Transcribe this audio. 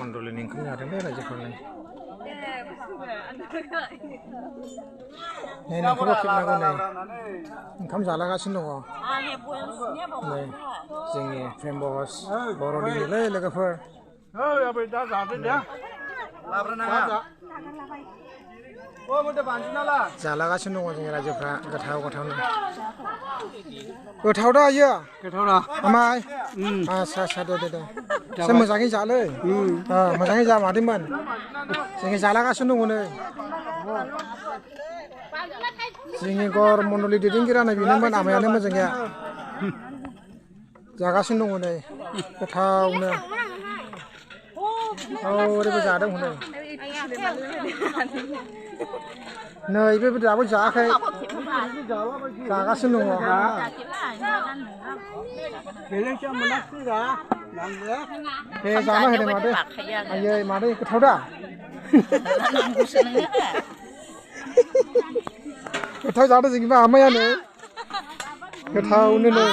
मण्डलिनि ओंखाम जादों बे रायजोफोरलाय नै नोंखौबो खेबनांगौ नै ओंखाम जालागासिनो दङ नै जोंनि फेमस बर'निलै लोगोफोर जालागासिनो दङ जोंनि रायजोफ्रा गोथाव गोथावनो गोथाव दा इयो गोथाव दा आमाय आच्छा आच्छा दे दे दे एसे मोजाङै जालै मोजाङै जा मादैमोन जोङो जालागासिनो दङ नै जोंनि गर मण्डलि दैदेनगिरियानो बेनोमोन आमायानोमोन जोंनिया जागासिनो दङ नै गोथावनो औ ओरैबो जादों हनै नै बेबो दाबो जायाखै जागासिनो दङ दे जाना होदो मादै आयै मादै गोथाव दा गोथाव जादों जोंनिबा आमायानो गोथावनो नै